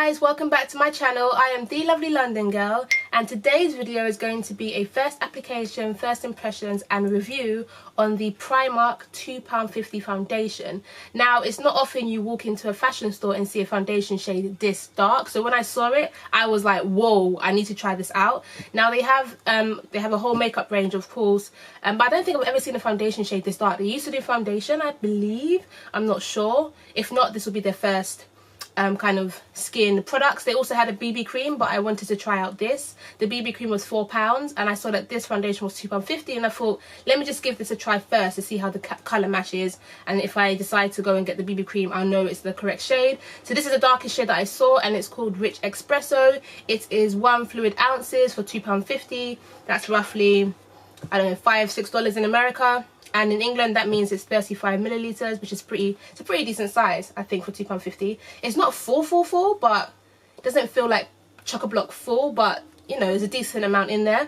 guys, welcome back to my channel. I am the lovely London girl, and today's video is going to be a first application, first impressions and review on the Primark £2.50 foundation. Now, it's not often you walk into a fashion store and see a foundation shade this dark, so when I saw it I was like, whoa, I need to try this out. Now they have a whole makeup range, of course, but I don't think I've ever seen a foundation shade this dark. They used to do foundation, I believe, I'm not sure. If not, this will be their first kind of skin products. They also had a BB cream, but I wanted to try out this. The BB cream was £4 and I saw that this foundation was £2.50, and I thought, let me just give this a try first to see how the colour matches, and if I decide to go and get the BB cream, I'll know it's the correct shade. So this is the darkest shade that I saw, and it's called Rich Espresso. It is 1 fluid ounces for £2.50. That's roughly, I don't know, $5–6 in America. And in England that means it's 35 millilitres, which is it's a pretty decent size, I think, for £2.50. It's not full, but it doesn't feel like chock-a-block full, but you know, there's a decent amount in there.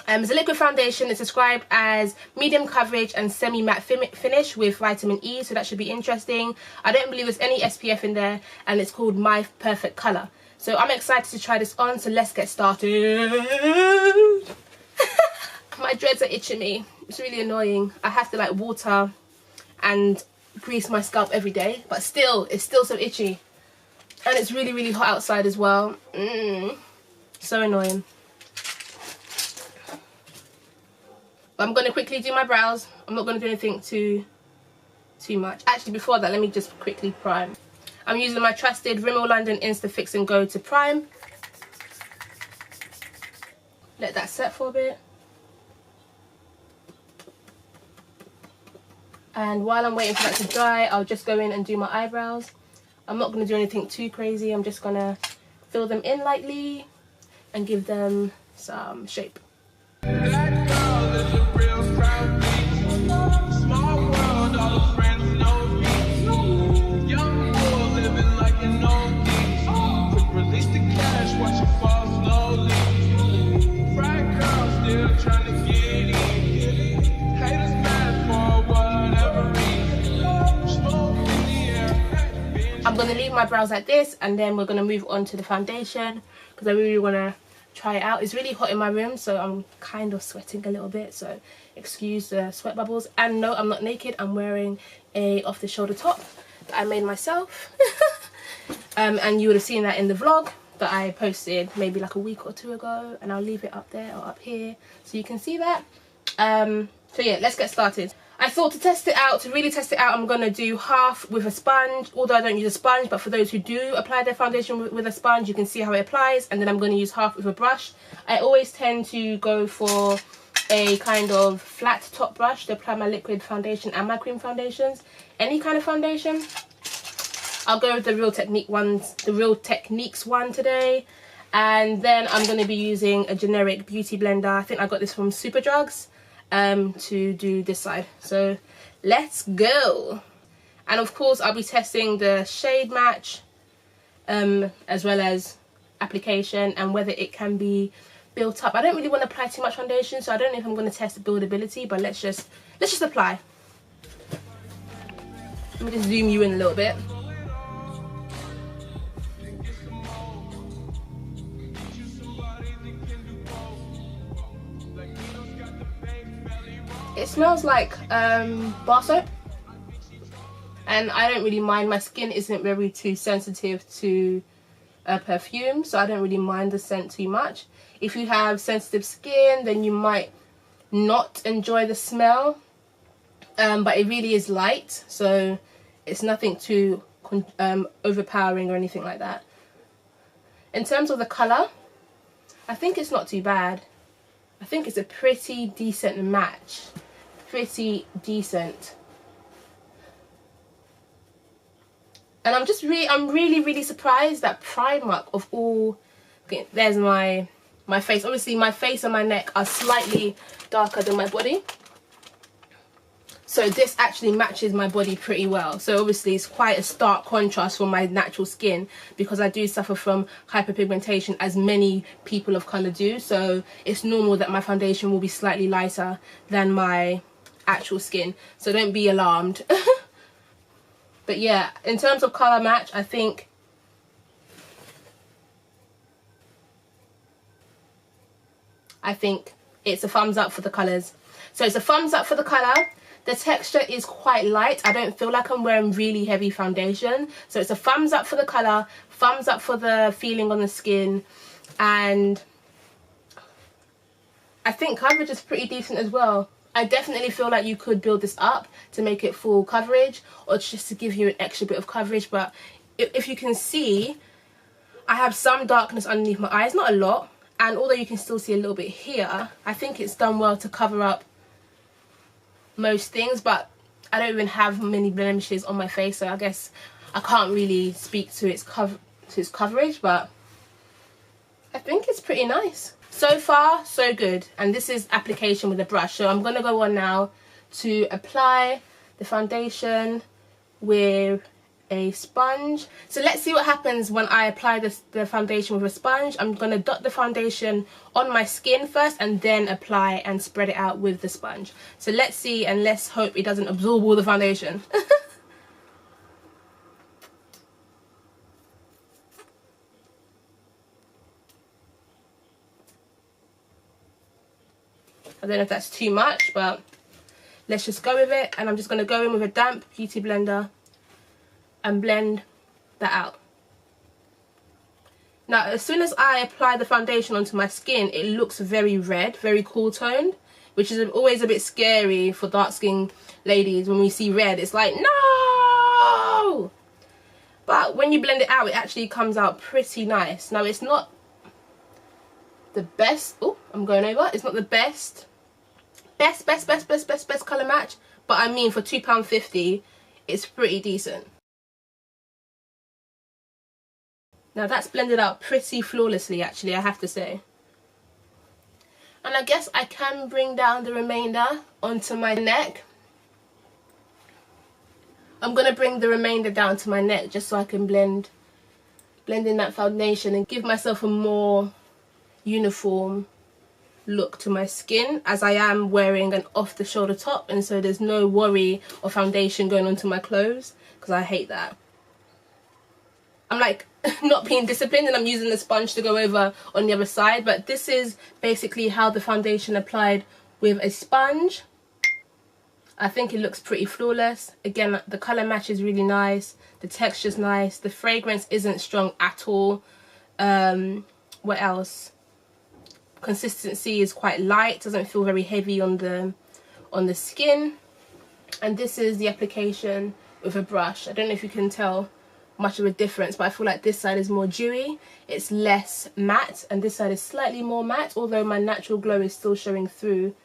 It's a liquid foundation. It's described as medium coverage and semi-matte finish with vitamin E, so that should be interesting. I don't believe there's any SPF in there, and it's called My Perfect Colour. So I'm excited to try this on, so let's get started. My dreads are itching me. It's really annoying. I have to like water and grease my scalp every day, but still, it's still so itchy. And it's really, really hot outside as well. So annoying. But I'm going to quickly do my brows. I'm not going to do anything too much. Actually, before that, let me just quickly prime. I'm using my trusted Rimmel London Insta Fix and Go to prime. Let that set for a bit. And while I'm waiting for that to dry, I'll just go in and do my eyebrows. I'm not going to do anything too crazy. I'm just going to fill them in lightly and give them some shape. I'm going to leave my brows like this, and then we're going to move on to the foundation because I really want to try it out. It's really hot in my room, so I'm kind of sweating a little bit, so excuse the sweat bubbles. And no, I'm not naked. I'm wearing a off-the-shoulder top that I made myself. And you would have seen that in the vlog that I posted maybe like a week or two ago, and I'll leave it up there or up here so you can see that. So yeah, let's get started. I thought to test it out, to really test it out, I'm going to do half with a sponge, although I don't use a sponge, but for those who do apply their foundation with a sponge, you can see how it applies. And then I'm going to use half with a brush. I always tend to go for a kind of flat top brush to apply my liquid foundation and my cream foundations. Any kind of foundation. I'll go with the Real Techniques one today. And then I'm going to be using a generic beauty blender. I think I got this from Superdrugs. To do this side. So let's go. And of course I'll be testing the shade match as well as application and whether it can be built up. I don't really want to apply too much foundation, so I don't know if I'm going to test the buildability, but let's just apply. Let me just zoom you in a little bit. It smells like bar soap, and I don't really mind. My skin isn't very too sensitive to perfume, so I don't really mind the scent too much. If you have sensitive skin, then you might not enjoy the smell, but it really is light, so it's nothing too overpowering or anything like that. In terms of the colour, I think it's not too bad. I think it's a pretty decent match. Pretty decent. And I'm really surprised that Primark, of all, okay, there's my face. Obviously my face and my neck are slightly darker than my body, so this actually matches my body pretty well. So obviously it's quite a stark contrast from my natural skin, because I do suffer from hyperpigmentation, as many people of colour do, so it's normal that my foundation will be slightly lighter than my actual skin, so don't be alarmed. But yeah, in terms of colour match, I think I think it's a thumbs up for the colours. So it's a thumbs up for the colour. The texture is quite light. I don't feel like I'm wearing really heavy foundation. So it's a thumbs up for the colour, thumbs up for the feeling on the skin, and I think coverage is pretty decent as well. I definitely feel like you could build this up to make it full coverage, or just to give you an extra bit of coverage. But if you can see, I have some darkness underneath my eyes, not a lot, and although you can still see a little bit here, I think it's done well to cover up most things. But I don't even have many blemishes on my face, so I guess I can't really speak to its coverage, but I think it's pretty nice. So far, so good. And this is application with a brush. So I'm going to go on now to apply the foundation with a sponge. So let's see what happens when I apply the foundation with a sponge. I'm going to dot the foundation on my skin first and then apply and spread it out with the sponge. So let's see, and let's hope it doesn't absorb all the foundation. I don't know if that's too much, but let's just go with it. And I'm just going to go in with a damp beauty blender and blend that out. Now, as soon as I apply the foundation onto my skin, it looks very red, very cool toned, which is always a bit scary for dark skinned ladies. When we see red, it's like, no! But when you blend it out, it actually comes out pretty nice. Now, it's not the best. Oh, I'm going over. It's not the best colour match, but I mean, for £2.50, it's pretty decent. Now that's blended out pretty flawlessly, actually, I have to say. And I guess I can bring down the remainder onto my neck. I'm going to bring the remainder down to my neck just so I can blend in that foundation and give myself a more uniform look to my skin, as I am wearing an off the shoulder top, and so there's no worry of foundation going onto my clothes, because I hate that. I'm like not being disciplined and I'm using the sponge to go over on the other side, but this is basically how the foundation applied with a sponge. I think it looks pretty flawless. Again, the colour match is really nice, the texture's nice, the fragrance isn't strong at all. What else? Consistency is quite light, doesn't feel very heavy on the skin. And this is the application with a brush. I don't know if you can tell much of a difference, but I feel like this side is more dewy, it's less matte, and this side is slightly more matte, although my natural glow is still showing through.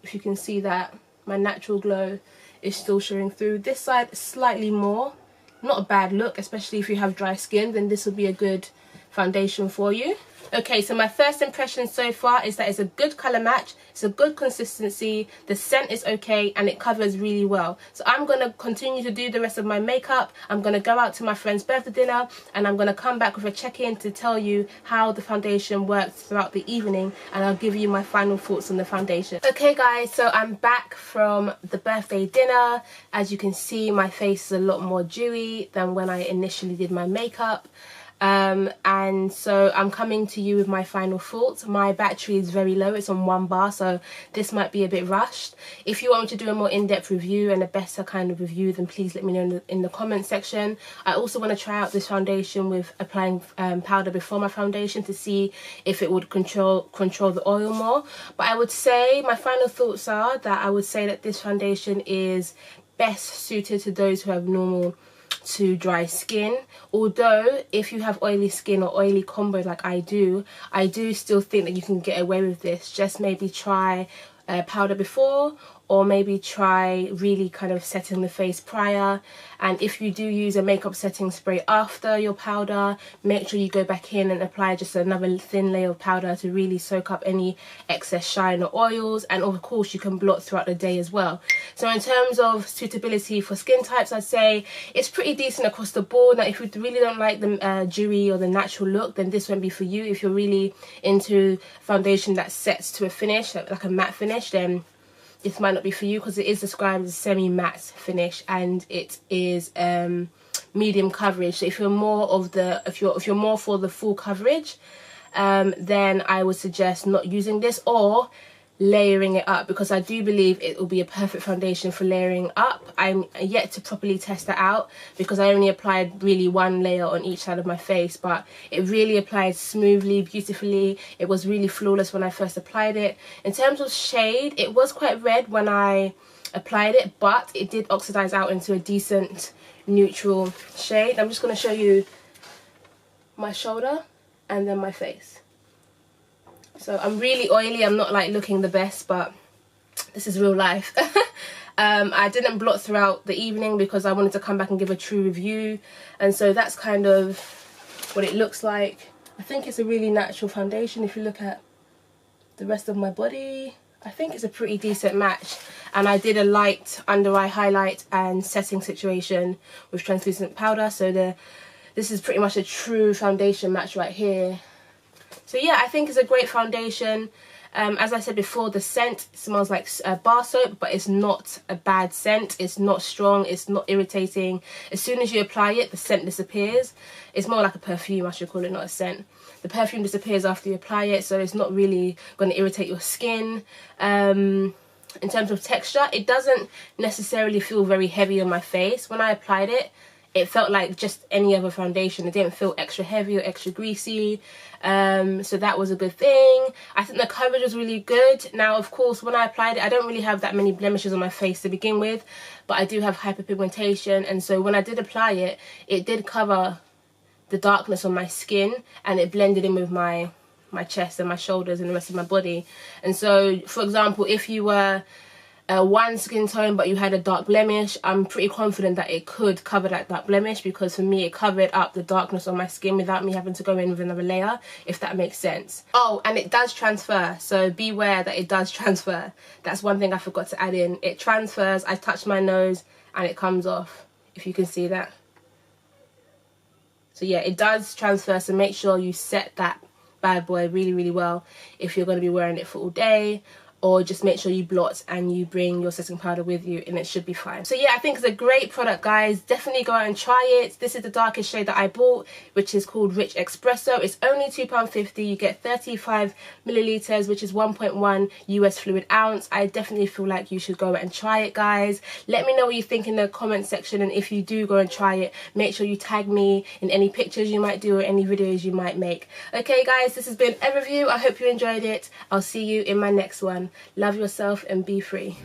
If you can see that, my natural glow is still showing through. This side is slightly more. Not a bad look, especially if you have dry skin, then this will be a good foundation for you. Okay, so my first impression so far is that it's a good colour match, it's a good consistency, the scent is okay, and it covers really well. So I'm going to continue to do the rest of my makeup. I'm going to go out to my friend's birthday dinner, and I'm going to come back with a check-in to tell you how the foundation works throughout the evening, and I'll give you my final thoughts on the foundation. Okay guys, so I'm back from the birthday dinner. As you can see, my face is a lot more dewy than when I initially did my makeup. And so I'm coming to you with my final thoughts. My battery is very low, it's on 1 bar, so this might be a bit rushed. If you want me to do a more in-depth review and a better kind of review, then please let me know in the comment section. I also want to try out this foundation with applying powder before my foundation to see if it would control the oil more. But I would say my final thoughts are that I would say that this foundation is best suited to those who have normal to dry skin. Although if you have oily skin or oily combo like I do still think that you can get away with this. Just maybe try powder before, or maybe try really kind of setting the face prior. And if you do use a makeup setting spray after your powder, make sure you go back in and apply just another thin layer of powder to really soak up any excess shine or oils. And of course you can blot throughout the day as well. So in terms of suitability for skin types, I'd say it's pretty decent across the board. Now if you really don't like the dewy or the natural look, then this won't be for you. If you're really into foundation that sets to a finish, like a matte finish, then this might not be for you, because it is described as a semi-matte finish and it is medium coverage. So if you're more of the if you're more for the full coverage, then I would suggest not using this or layering it up, because I do believe it will be a perfect foundation for layering up. I'm yet to properly test that out because I only applied really one layer on each side of my face, but it really applied smoothly, beautifully. It was really flawless when I first applied it. In terms of shade, it was quite red when I applied it, but it did oxidize out into a decent neutral shade. I'm just going to show you my shoulder and then my face. So I'm really oily, I'm not like looking the best, but this is real life. I didn't blot throughout the evening because I wanted to come back and give a true review, and so that's kind of what it looks like. I think it's a really natural foundation. If you look at the rest of my body, I think it's a pretty decent match. And I did a light under eye highlight and setting situation with translucent powder, so this is pretty much a true foundation match right here. So yeah, I think it's a great foundation. As I said before, the scent smells like bar soap, but it's not a bad scent. It's not strong, it's not irritating. As soon as you apply it, the scent disappears. It's more like a perfume, I should call it, not a scent. The perfume disappears after you apply it, so it's not really going to irritate your skin. In terms of texture, it doesn't necessarily feel very heavy on my face. When I applied it, it felt like just any other foundation. It didn't feel extra heavy or extra greasy, so that was a good thing. I think the coverage was really good. Now, of course, when I applied it, I don't really have that many blemishes on my face to begin with, but I do have hyperpigmentation, and so when I did apply it, it did cover the darkness on my skin, and it blended in with my chest and my shoulders and the rest of my body. And so, for example, if you were one skin tone but you had a dark blemish, I'm pretty confident that it could cover that dark blemish, because for me it covered up the darkness on my skin without me having to go in with another layer, if that makes sense. Oh, and it does transfer, so beware that it does transfer. That's one thing I forgot to add in. It transfers. I touched my nose and it comes off, if you can see that. So yeah, it does transfer, so make sure you set that bad boy really, really well if you're going to be wearing it for all day. Or just make sure you blot and you bring your setting powder with you, and it should be fine. So yeah, I think it's a great product, guys. Definitely go out and try it. This is the darkest shade that I bought, which is called Rich Espresso. It's only £2.50. You get 35 millilitres, which is 1.1 US fluid ounce. I definitely feel like you should go out and try it, guys. Let me know what you think in the comment section, and if you do go and try it, make sure you tag me in any pictures you might do or any videos you might make. Okay, guys, this has been a review. I hope you enjoyed it. I'll see you in my next one. Love yourself and be free.